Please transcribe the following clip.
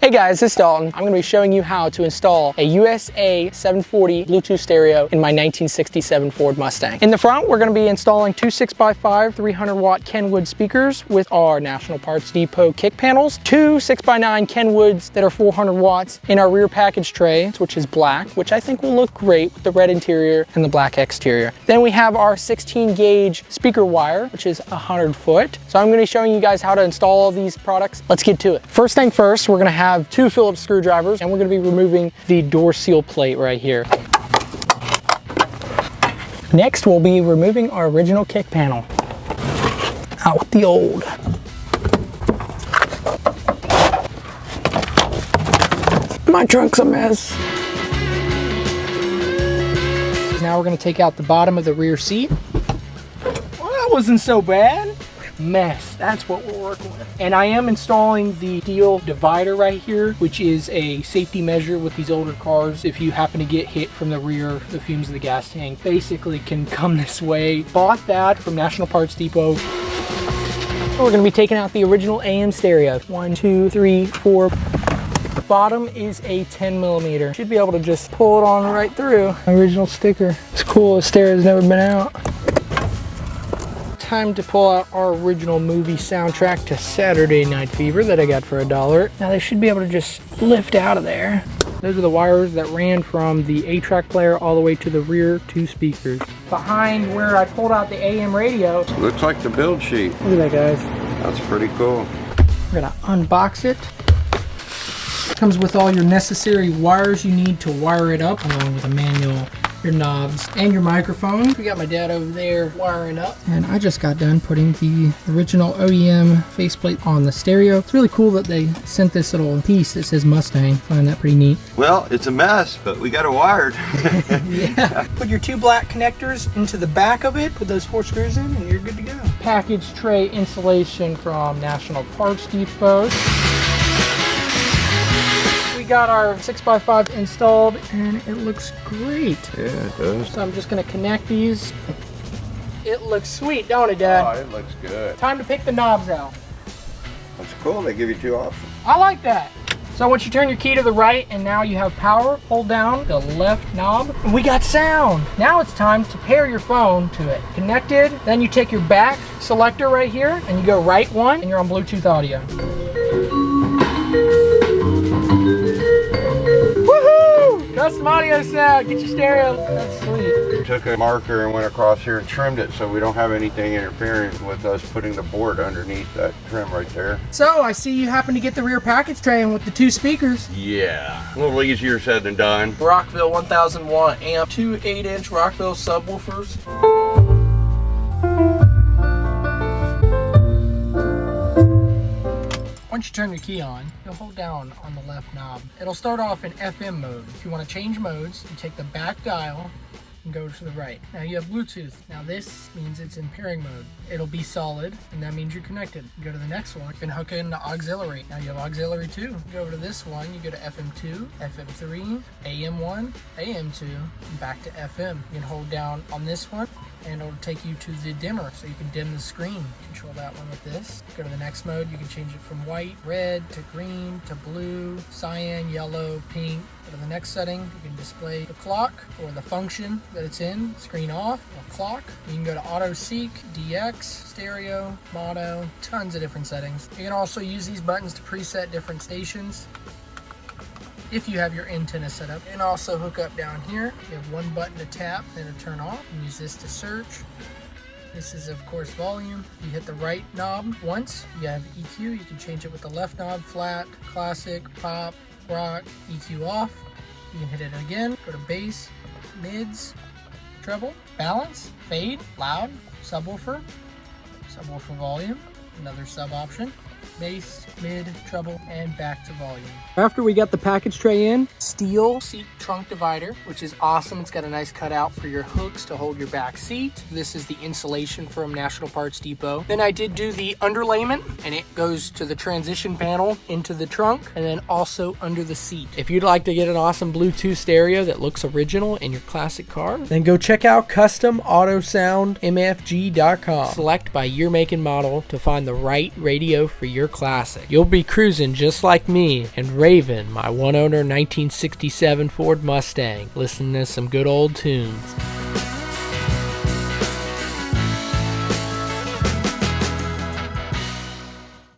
Hey guys, this is Dalton. I'm going to be showing you how to install a USA-740 Bluetooth stereo in my 1967 Ford Mustang. In the front, we're going to be installing two 6x5 300 watt Kenwood speakers with our National Parts Depot kick panels, two 6x9 Kenwoods that are 400 watts in our rear package tray, which is black, which I think will look great with the red interior and the black exterior. Then we have our 16 gauge speaker wire, which is 100 foot. So I'm going to be showing you guys how to install all these products. Let's get to it. First thing first, we're going to have two Phillips screwdrivers, and we're going to be removing the door seal plate right here. Next, we'll be removing our original kick panel. Out with the old. My trunk's a mess. Now we're going to take out the bottom of the rear seat. Well, that wasn't so bad. Mess, that's what we're working with. And I am installing the steel divider right here, which is a safety measure with these older cars. If you happen to get hit from the rear, the fumes of the gas tank basically can come this way. Bought that from National Parts Depot. We're going to be taking out the original AM stereo. 1, 2, 3, 4. Bottom is a 10 millimeter. Should be able to just pull it on right through. Original sticker. It's cool. The stereo's never been out. Time to pull out our original movie soundtrack to Saturday Night Fever that I got for $1. Now they should be able to just lift out of there. Those are the wires that ran from the 8-track player all the way to the rear two speakers. Behind where I pulled out the AM radio. Looks like the build sheet. Look at that, guys. That's pretty cool. We're gonna unbox it. Comes with all your necessary wires you need to wire it up, along with a manual, your knobs, and your microphone. We got my dad over there wiring up. And I just got done putting the original OEM faceplate on the stereo. It's really cool that they sent this little piece that says Mustang. I find that pretty neat. Well, it's a mess, but we got it wired. Yeah. Put your two black connectors into the back of it, put those 4 screws in, and you're good to go. Package tray insulation from National Parts Depot. We got our 6x5 installed and it looks great. Yeah, it does. So I'm just gonna connect these. It looks sweet, don't it, Dad? Oh, it looks good. Time to pick the knobs out. That's cool. They give you 2 options. I like that. So once you turn your key to the right and now you have power, hold down the left knob and we got sound. Now it's time to pair your phone to it. Connected, then you take your back selector right here and you go right one and you're on Bluetooth audio. CustomAutoSound, get your stereo. That's sweet. We took a marker and went across here and trimmed it so we don't have anything interfering with us putting the board underneath that trim right there. So I see you happen to get the rear package tray in with the 2 speakers. Yeah, a little easier said than done. Rockville 1000 watt amp, 2 8-inch Rockville subwoofers. Once you turn your key on, you'll hold down on the left knob. It'll start off in FM mode. If you want to change modes, you take the back dial and go to the right. Now you have Bluetooth. Now this means it's in pairing mode. It'll be solid, and that means you're connected. You go to the next one, you can hook in the auxiliary. Now you have auxiliary 2. You go over to this one, you go to FM2, FM3, AM1, AM2, and back to FM. You can hold down on this one, and it'll take you to the dimmer, so you can dim the screen. Control that one with this. Go to the next mode, you can change it from white, red, to green, to blue, cyan, yellow, pink. Go to the next setting, you can display the clock or the function that it's in, screen off, or clock. You can go to auto seek, DX, stereo, mono, tons of different settings. You can also use these buttons to preset different stations if you have your antenna set up. And also hook up down here. You have one button to tap and to turn off. And use this to search. This is of course volume. You hit the right knob once, you have EQ. You can change it with the left knob, flat, classic, pop, rock, EQ off. You can hit it again, go to bass, mids, treble, balance, fade, loud, subwoofer, subwoofer volume, another sub option, bass, mid, treble, and back to volume. After we got the package tray in, steel seat trunk divider, which is awesome. It's got a nice cutout for your hooks to hold your back seat. This is the insulation from National Parts Depot. Then I did do the underlayment, and it goes to the transition panel into the trunk, and then also under the seat. If you'd like to get an awesome Bluetooth stereo that looks original in your classic car, then go check out CustomAutoSound MFG.com. Select by year, make, and model to find the right radio for your your classic. You'll be cruising just like me and raving my one-owner 1967 Ford Mustang, listening to some good old tunes.